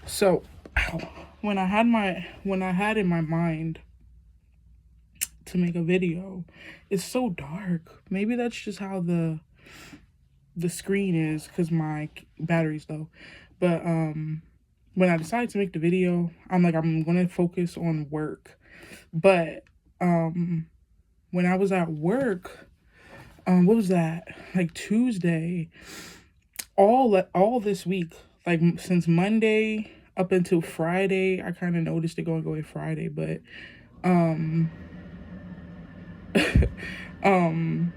So when I had in my mind to make a video, it's so dark. Maybe that's just how the screen is because my battery's low. But when I decided to make the video, I'm like, I'm gonna focus on work. But um when I was at work, what was that? Like Tuesday, all this week, like since Monday up until Friday, I kind of noticed it going away Friday, but um um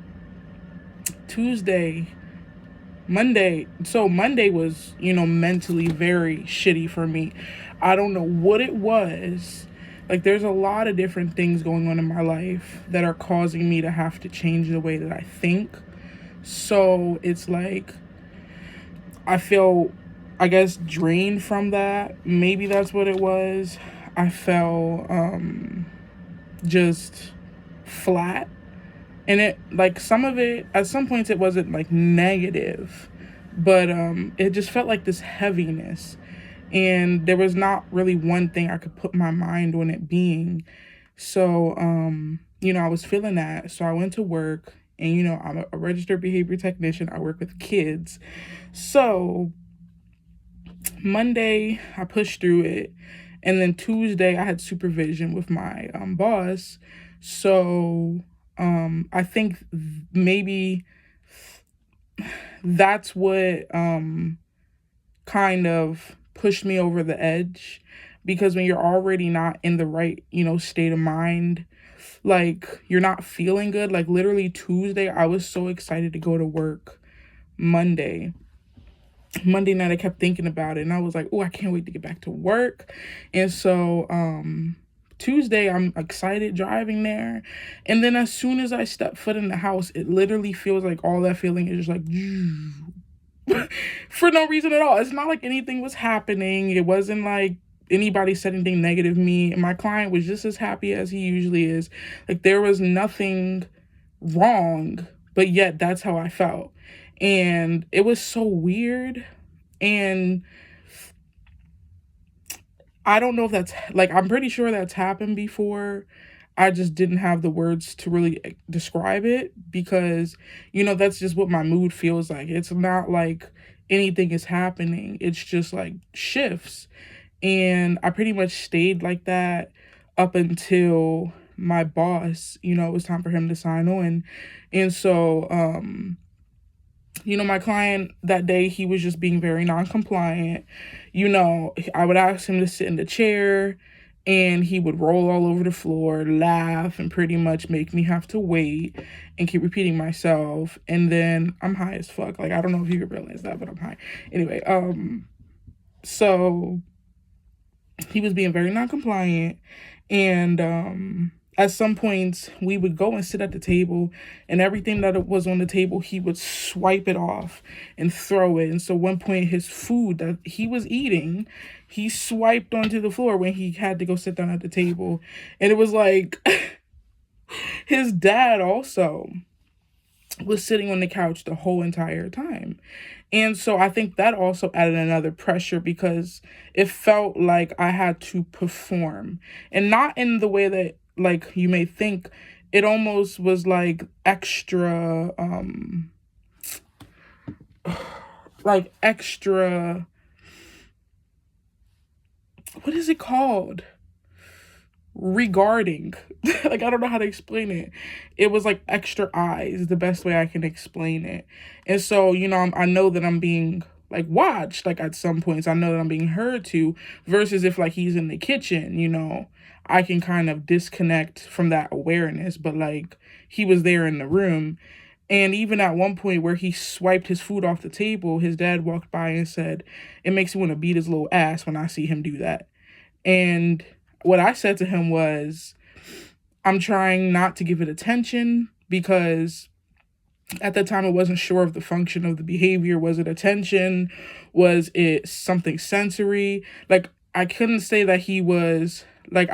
Tuesday, Monday was, mentally very shitty for me. I don't know what it was. Like there's a lot of different things going on in my life that are causing me to have to change the way that I think. So it's like I feel, I guess, drained from that. Maybe that's what it was. I felt just flat. And it, like, some of it, at some points it wasn't like negative, but it just felt like this heaviness. And there was not really one thing I could put my mind on it being. So I was feeling that. So I went to work, and I'm a registered behavior technician. I work with kids. So Monday, I pushed through it. And then Tuesday, I had supervision with my boss. So I think maybe that's what kind of pushed me over the edge, because when you're already not in the right, state of mind, like you're not feeling good. Like literally Tuesday, I was so excited to go to work. Monday, Monday night, I kept thinking about it, and I was like, "Oh, I can't wait to get back to work." And so, Tuesday, I'm excited driving there, and then as soon as I step foot in the house, it literally feels like all that feeling is just like for no reason at all. It's not like anything was happening. It wasn't like anybody said anything negative to me, and my client was just as happy as he usually is. Like there was nothing wrong, but yet that's how I felt. And it was so weird. And I don't know if that's like, I'm pretty sure that's happened before. I just didn't have the words to really describe it because, that's just what my mood feels like. It's not like anything is happening, it's just like shifts. And I pretty much stayed like that up until my boss, it was time for him to sign on. And so, my client that day, he was just being very non-compliant. I would ask him to sit in the chair, and he would roll all over the floor, laugh, and pretty much make me have to wait and keep repeating myself. And then I'm high as fuck. Like, I don't know if you could realize that, but I'm high. Anyway, so he was being very non-compliant, and at some points we would go and sit at the table, and everything that was on the table he would swipe it off and throw it. And so one point, his food that he was eating, he swiped onto the floor when he had to go sit down at the table. And it was like his dad also was sitting on the couch the whole entire time. And so I think that also added another pressure because it felt like I had to perform, and not in the way that like you may think. It almost was like extra like extra, what is it called? Regarding. Like I don't know how to explain it. It was like extra eyes, the best way I can explain it. And so, I know that I'm being like watched, like at some points I know that I'm being heard to, versus if like he's in the kitchen, I can kind of disconnect from that awareness. But like he was there in the room. And even at one point where he swiped his food off the table, his dad walked by and said, "It makes me want to beat his little ass when I see him do that." And what I said to him was, I'm trying not to give it attention because at the time I wasn't sure of the function of the behavior. Was it attention? Was it something sensory? Like I couldn't say that he was like,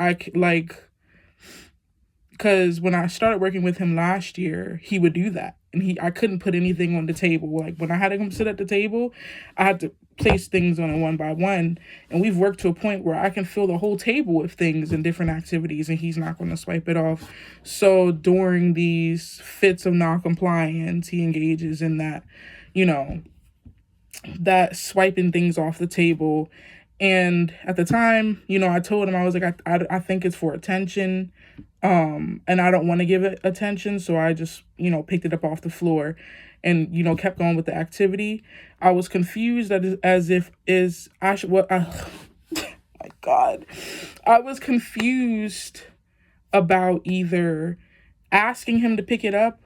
because when I started working with him last year, he would do that. And I couldn't put anything on the table. Like when I had to come sit at the table, I had to place things on it one by one. And we've worked to a point where I can fill the whole table with things and different activities, and he's not going to swipe it off. So during these fits of non-compliance, he engages in that, you know, that swiping things off the table. And at the time, you know, I told him, I was like, I think it's for attention. And I don't want to give it attention. So I just, you know, picked it up off the floor and, you know, kept going with the activity. I was confused as if is I should what my God. I was confused about either asking him to pick it up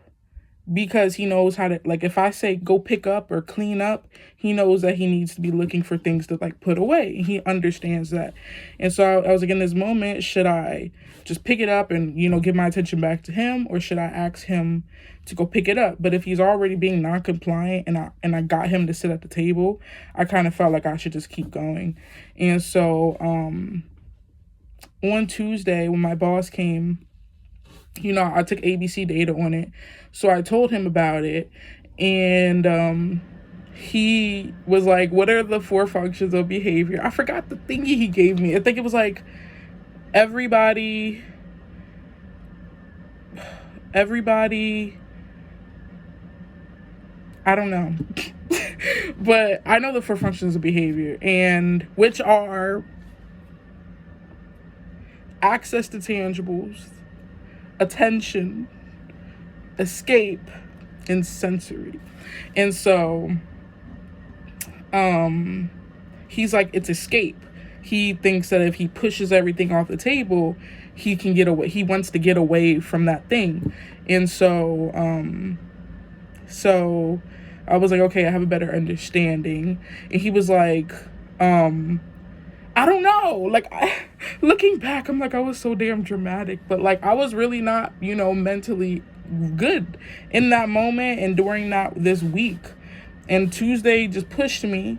because he knows how to, like, if I say go pick up or clean up, he knows that he needs to be looking for things to like put away. He understands that. And so I was like, in this moment, should I just pick it up and, you know, give my attention back to him, or should I ask him to go pick it up? But if he's already being non-compliant and I got him to sit at the table, I kind of felt like I should just keep going. And so on Tuesday when my boss came, you know, I took ABC data on it. So I told him about it, and he was like, what are the 4 functions of behavior? I forgot the thingy he gave me. I think it was like everybody, I don't know. But I know the 4 functions of behavior, and which are access to tangibles, attention, escape, and sensory. And so he's like, it's escape. He thinks that if he pushes everything off the table, he can get away. He wants to get away from that thing. And so I was like, okay, I have a better understanding. And he was like, I don't know. Like, looking back, I'm like, I was so damn dramatic. But, like, I was really not, you know, mentally good in that moment and during this week. And Tuesday just pushed me.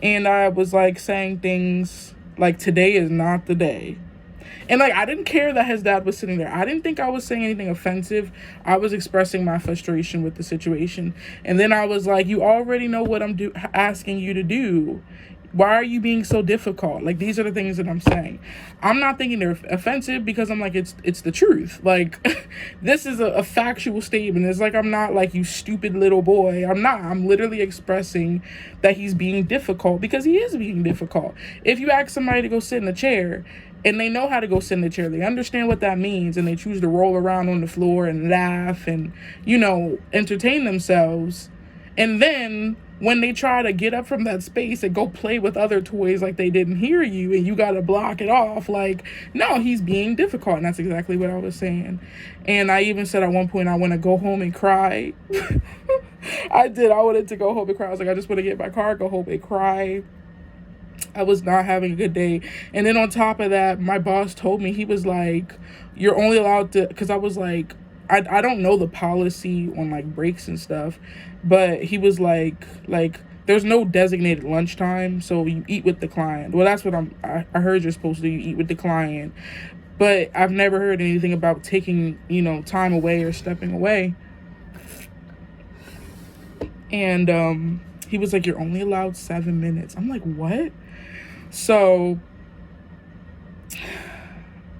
And I was, like, saying things like, today is not the day. And, like, I didn't care that his dad was sitting there. I didn't think I was saying anything offensive. I was expressing my frustration with the situation. And then I was like, you already know what I'm asking you to do. Why are you being so difficult? Like, these are the things that I'm saying. I'm not thinking they're offensive because I'm like, it's the truth. Like, this is a factual statement. It's like, I'm not like, you stupid little boy. I'm not. I'm literally expressing that he's being difficult because he is being difficult. If you ask somebody to go sit in a chair and they know how to go sit in the chair, they understand what that means, and they choose to roll around on the floor and laugh and, you know, entertain themselves. And then when they try to get up from that space and go play with other toys like they didn't hear you and you got to block it off, like, no, he's being difficult. And that's exactly what I was saying. And I even said at one point, I want to go home and cry. I did. I wanted to go home and cry. I was like, I just want to get in my car, go home and cry. I was not having a good day. And then on top of that, my boss told me, he was like, you're only allowed to, because I was like, I don't know the policy on like breaks and stuff, but he was like there's no designated lunchtime, so you eat with the client. Well, that's what I heard you're supposed to do. You eat with the client, but I've never heard anything about taking, you know, time away or stepping away. And he was like, you're only allowed 7 minutes. I'm like, what? So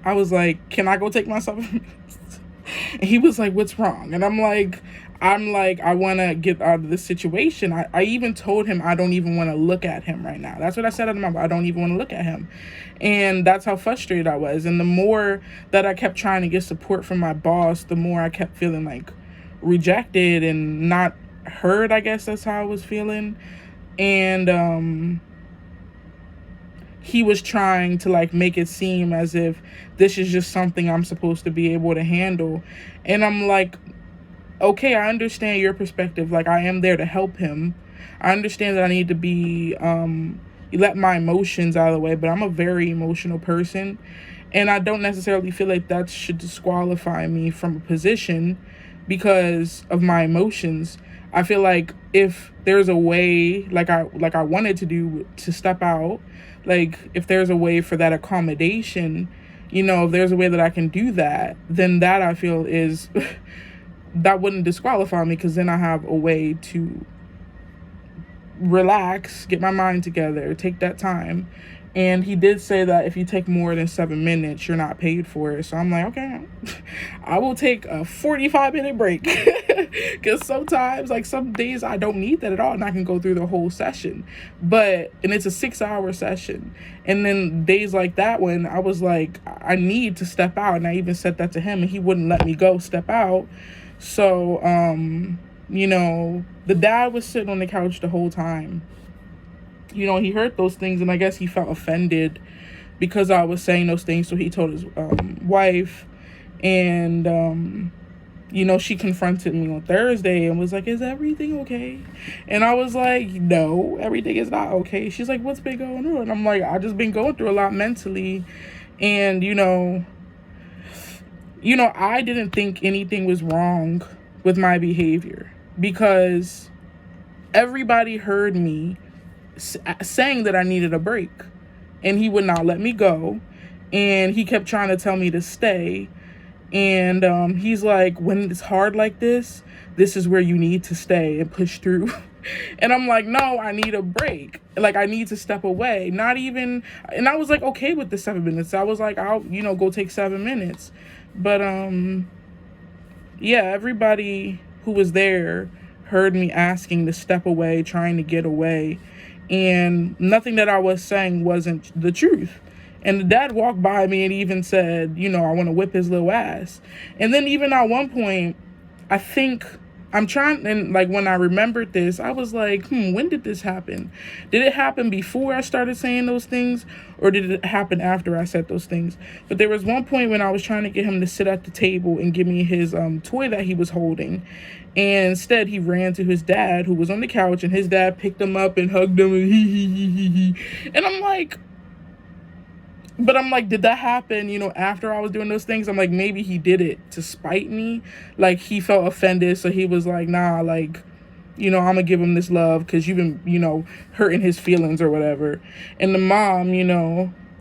I was like, can I go take my 7 minutes? And he was like, what's wrong? And I'm like, I want to get out of this situation. I even told him I don't even want to look at him right now. That's what I said to him. I don't even want to look at him. And that's how frustrated I was. And the more that I kept trying to get support from my boss, the more I kept feeling like rejected and not heard. I guess that's how I was feeling. And he was trying to like make it seem as if this is just something I'm supposed to be able to handle. And I'm like, okay, I understand your perspective. Like, I am there to help him. I understand that I need to be, let my emotions out of the way, but I'm a very emotional person. And I don't necessarily feel like that should disqualify me from a position because of my emotions. I feel like if there's a way, like I wanted to do, to step out, like if there's a way for that accommodation, you know, if there's a way that I can do that, then that I feel is, that wouldn't disqualify me, because then I have a way to relax, get my mind together, take that time. And he did say that if you take more than 7 minutes, you're not paid for it. So I'm like, okay, I will take a 45-minute break. Because sometimes, like some days, I don't need that at all. And I can go through the whole session. And it's a 6-hour session. And then days like that when I was like, I need to step out. And I even said that to him and he wouldn't let me go step out. So, the dad was sitting on the couch the whole time. He heard those things and I guess he felt offended because I was saying those things. So he told his wife and, she confronted me on Thursday and was like, is everything okay? And I was like, no, everything is not okay. She's like, what's been going on? I'm like, I just been going through a lot mentally. And, I didn't think anything was wrong with my behavior because everybody heard me saying that I needed a break and he would not let me go. And he kept trying to tell me to stay. And he's like, when it's hard like this is where you need to stay and push through. And I'm like, no, I need a break. Like, I need to step away. Not even, and I was like, okay with the 7 minutes. I was like, I'll, go take 7 minutes. But, yeah, everybody who was there heard me asking to step away, trying to get away. And nothing that I was saying wasn't the truth. And the dad walked by me and even said, I want to whip his little ass. And then even at one point, I think and like when I remembered this, I was like, when did this happen? Did it happen before I started saying those things or did it happen after I said those things? But there was one point when I was trying to get him to sit at the table and give me his toy that he was holding. And instead he ran to his dad who was on the couch and his dad picked him up and hugged him and he. And I'm like, did that happen, after I was doing those things? I'm like, maybe he did it to spite me. Like, he felt offended. So he was like, nah, like, I'm going to give him this love because you've been, hurting his feelings or whatever. And the mom,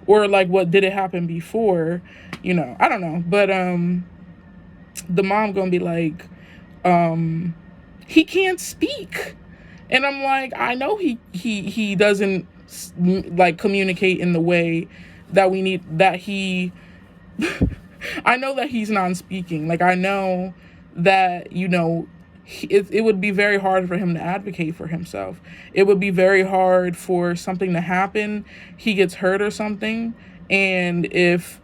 or like, what did it happen before? I don't know. But the mom going to be like, he can't speak. And I'm like, I know he doesn't like communicate in the way that we need, that he I know that he's non-speaking. Like, I know that, it would be very hard for him to advocate for himself. It would be very hard for something to happen, he gets hurt or something, and if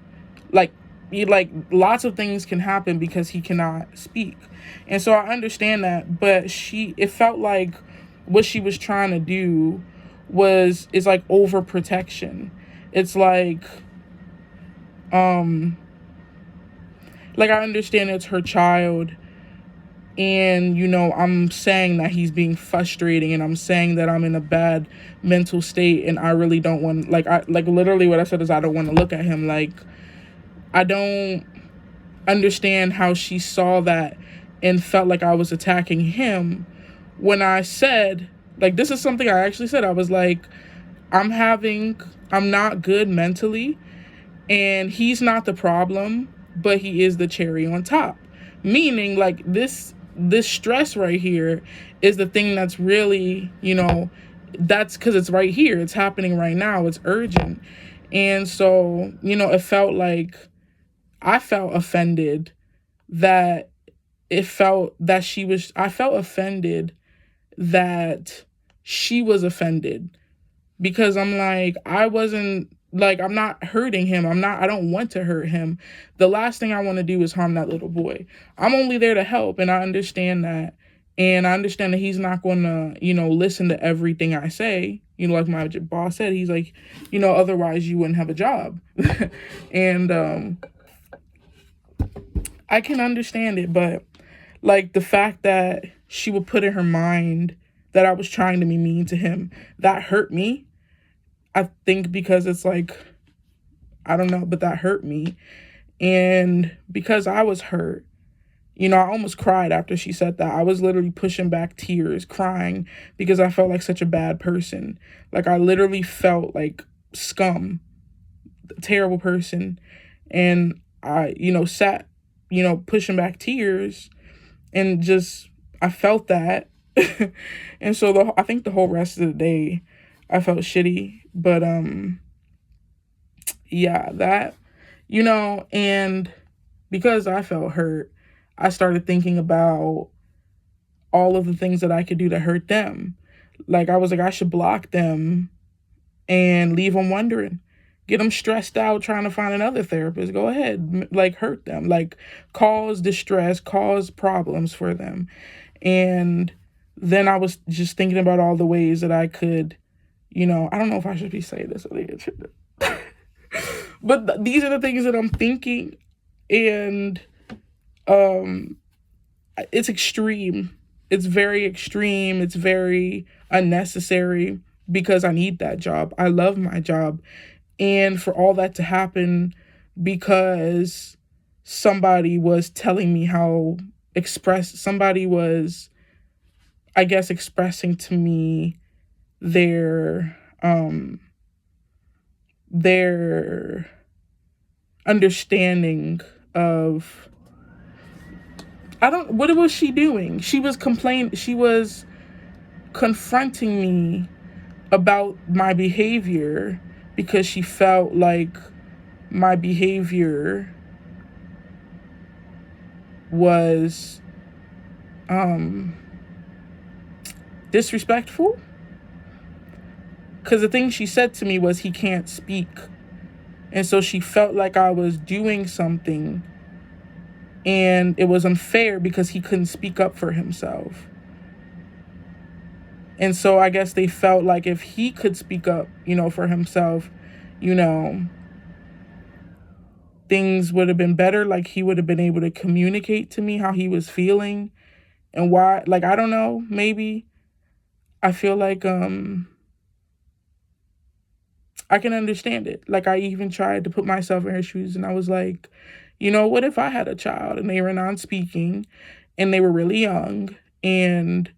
lots of things can happen because he cannot speak. And so I understand that, but it felt like what she was trying to do is like overprotection. It's like I understand it's her child and, I'm saying that he's being frustrating and I'm saying that I'm in a bad mental state and I really don't want, literally what I said is I don't want to look at him. Like, I don't understand how she saw that and felt like I was attacking him when I said, this is something I actually said. I was like, I'm not good mentally, and he's not the problem, but he is the cherry on top. Meaning, this stress right here is the thing that's really, that's because it's right here. It's happening right now. It's urgent. And so, it felt like I felt offended that I felt offended that she was offended. Because I'm like, I'm not hurting him. I don't want to hurt him. The last thing I want to do is harm that little boy. I'm only there to help, and I understand that. And I understand that he's not going to, listen to everything I say. Like my boss said, he's like, otherwise you wouldn't have a job. And I can understand it, but the fact that she would put in her mind that I was trying to be mean to him, that hurt me. I think because it's I don't know, but that hurt me. And because I was hurt, I almost cried after she said that. I was literally pushing back tears, crying, because I felt like such a bad person. I literally felt like scum, a terrible person. And I, sat, pushing back tears and just, I felt that. And so I think the whole rest of the day I felt shitty. But yeah, that, and because I felt hurt, I started thinking about all of the things that I could do to hurt them. Like, I was like, I should block them and leave them wondering. Get them stressed out trying to find another therapist. Go ahead, like, hurt them, like, cause distress, cause problems for them. And then I was just thinking about all the ways that I could, I don't know if I should be saying this. I think it should. But these are the things that I'm thinking, and um, it's extreme. It's very extreme. It's very unnecessary because I need that job. I love my job. And for all that to happen because somebody was telling me somebody was, I guess, expressing to me their understanding of, what was she doing? She was confronting me about my behavior because she felt like my behavior was disrespectful. Because the thing she said to me was, he can't speak. And so she felt like I was doing something and it was unfair because he couldn't speak up for himself. And so I guess they felt like if he could speak up, for himself, things would have been better. Like, he would have been able to communicate to me how he was feeling and why. Like, I don't know, maybe I feel like I can understand it. Like, I even tried to put myself in her shoes and I was like, what if I had a child and they were non-speaking and they were really young and,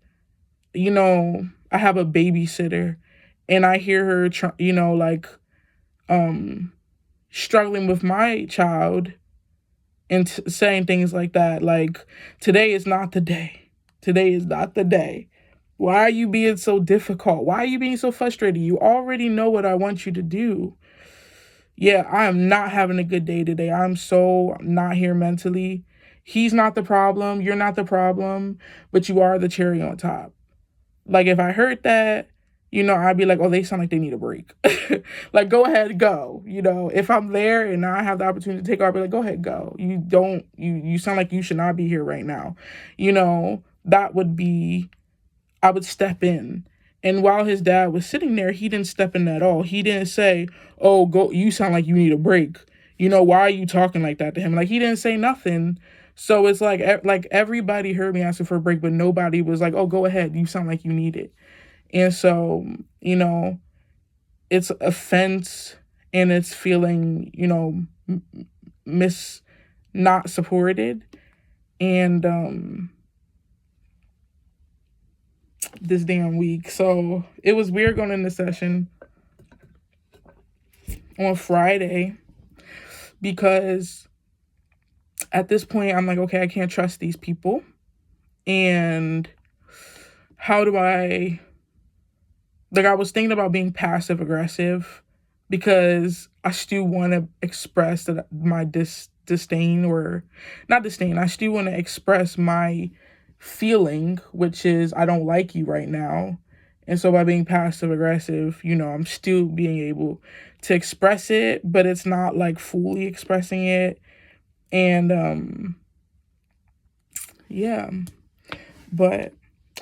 I have a babysitter and I hear her, struggling with my child and saying things like that. Like, today is not the day. Today is not the day. Why are you being so difficult? Why are you being so frustrated? You already know what I want you to do. Yeah, I am not having a good day today. I'm so not here mentally. He's not the problem. You're not the problem, but you are the cherry on top. Like, if I heard that, I'd be like, oh, they sound like they need a break. Like, go ahead, go. If I'm there and I have the opportunity to take off, I'd be like, go ahead, go. You sound like you should not be here right now. That would be, I would step in. And while his dad was sitting there, he didn't step in at all. He didn't say, oh, go, you sound like you need a break. Why are you talking like that to him? Like, he didn't say nothing. So it's like everybody heard me asking for a break, but nobody was like, oh, go ahead. You sound like you need it. And so, it's offense and it's feeling, not supported. And this damn week. So it was weird going into session on Friday because at this point I'm like, okay, I can't trust these people. And how do I, like, I was thinking about being passive aggressive because I still want to express that my disdain, or not disdain, I still want to express my feeling, which is I don't like you right now. And so by being passive aggressive, I'm still being able to express it, but it's not like fully expressing it. And yeah, but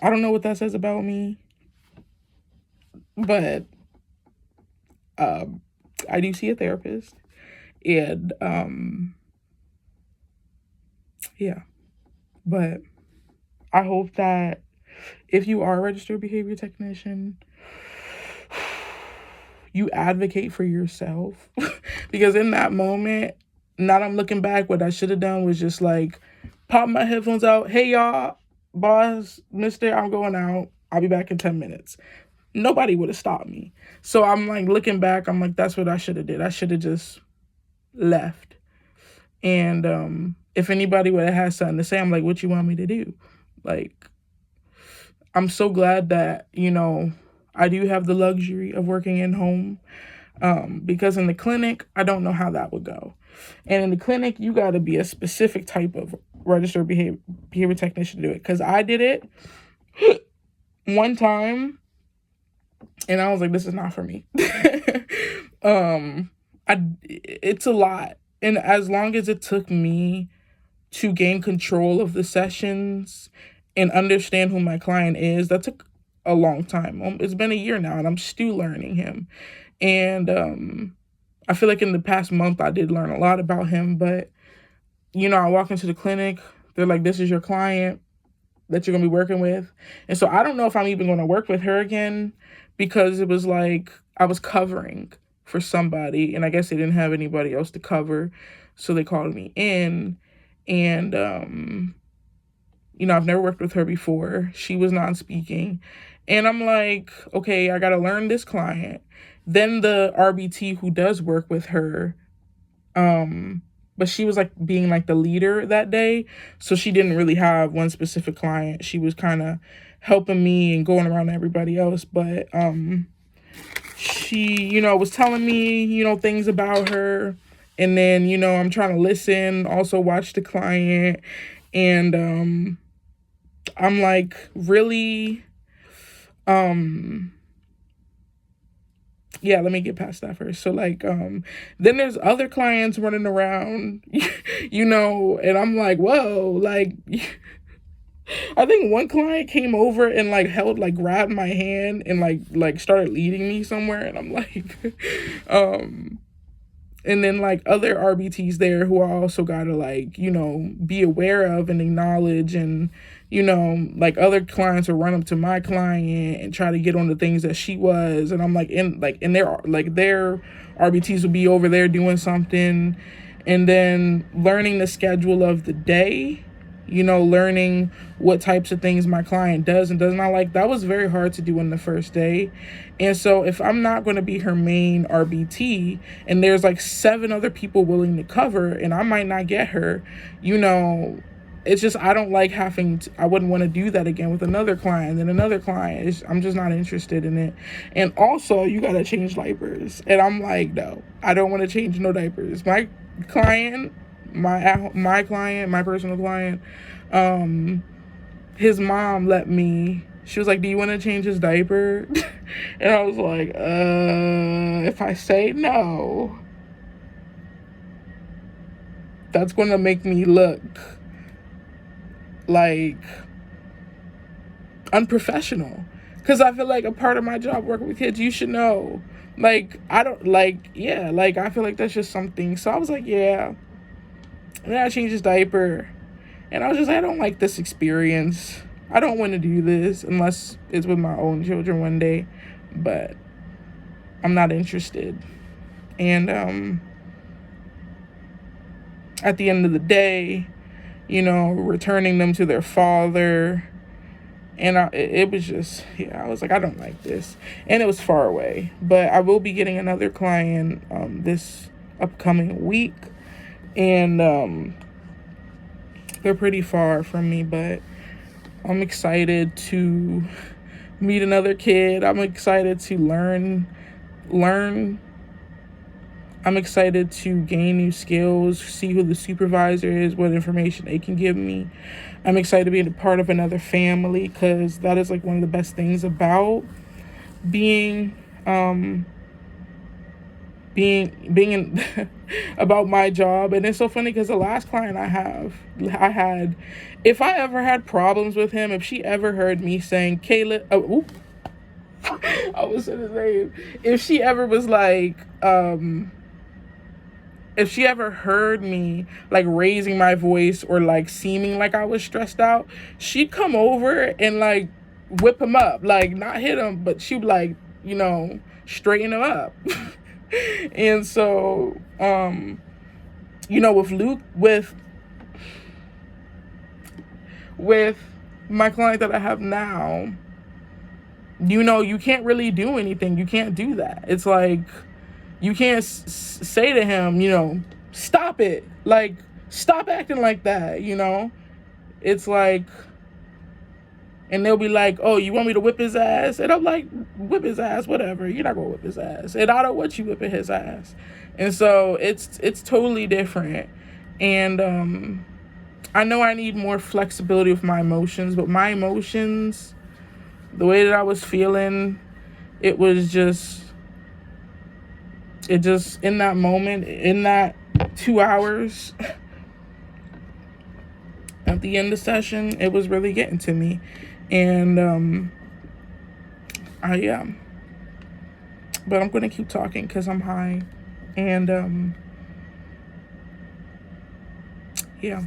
I don't know what that says about me, but I do see a therapist, and yeah, but I hope that if you are a registered behavior technician, you advocate for yourself. Because in that moment, now that I'm looking back, what I should have done was just like pop my headphones out. Hey y'all, boss, mister, I'm going out. I'll be back in 10 minutes. Nobody would have stopped me. So I'm like looking back, I'm like, that's what I should have did. I should have just left. And if anybody would have had something to say, I'm like, what you want me to do? Like, I'm so glad that, I do have the luxury of working in home. Because in the clinic, I don't know how that would go. And in the clinic, you got to be a specific type of registered behavior technician to do it. Because I did it one time, and I was like, this is not for me. It's a lot. And as long as it took me to gain control of the sessions and understand who my client is, that took a long time. It's been a year now, and I'm still learning him. And I feel like in the past month, I did learn a lot about him. But, I walk into the clinic, they're like, this is your client that you're going to be working with. And so I don't know if I'm even going to work with her again, because it was like I was covering for somebody, and I guess they didn't have anybody else to cover. So they called me in, and, I've never worked with her before. She was non-speaking. And I'm like, okay, I got to learn this client. Then the RBT who does work with her, but she was like being like the leader that day. So she didn't really have one specific client. She was kind of helping me and going around to everybody else. But she, was telling me, things about her. And then, I'm trying to listen, also watch the client. And I'm like, really? Yeah, let me get past that first. So like, then there's other clients running around, and I'm like, whoa, like, I think one client came over and like grabbed my hand and like started leading me somewhere. And I'm like, and then like other RBTs there who I also gotta like, be aware of and acknowledge. And, like other clients will run up to my client and try to get on the things that she was. And I'm like, in their RBTs will be over there doing something. And then learning the schedule of the day, learning what types of things my client does and does not like. That was very hard to do in the first day. And so if I'm not going to be her main RBT and there's like 7 other people willing to cover and I might not get her, it's just, I don't like I wouldn't want to do that again with another client and another client. I'm just not interested in it. And also you got to change diapers. And I'm like, no, I don't want to change no diapers. My client, my personal client, his mom let me. She was like, do you want to change his diaper? And I was like, if I say no, that's going to make me look like unprofessional. Because I feel like a part of my job working with kids, you should know. Like, I don't, like, yeah, like, I feel like that's just something. So I was like, yeah. And then I changed his diaper. And I was just like, I don't like this experience. I don't want to do this unless it's with my own children one day. But I'm not interested. And at the end of the day, returning them to their father. And it was just, I was like, I don't like this. And it was far away. But I will be getting another client this upcoming week. And they're pretty far from me, but I'm excited to meet another kid. I'm excited to learn. I'm excited to gain new skills, see who the supervisor is, what information they can give me. I'm excited to be a part of another family, because that is like one of the best things about being in about my job. And it's so funny because the last client I had, if I ever had problems with him, if she ever heard me saying Caleb, I was saying his name, if she ever was like, if she ever heard me like raising my voice or like seeming like I was stressed out, she'd come over and like whip him up, like not hit him, but she'd like, straighten him up. And so, with Luke, with my client that I have now, you can't really do anything. You can't do that. It's like, you can't say to him, stop it. Like, stop acting like that, It's like, And they'll be like, oh, you want me to whip his ass? And I'm like, whip his ass, whatever. You're not gonna whip his ass. And I don't want you whipping his ass. And so it's totally different. And I know I need more flexibility with my emotions, but my emotions, the way that I was feeling, it just in that moment, in that 2 hours at the end of the session, it was really getting to me. And but I'm gonna keep talking because I'm high. And yeah.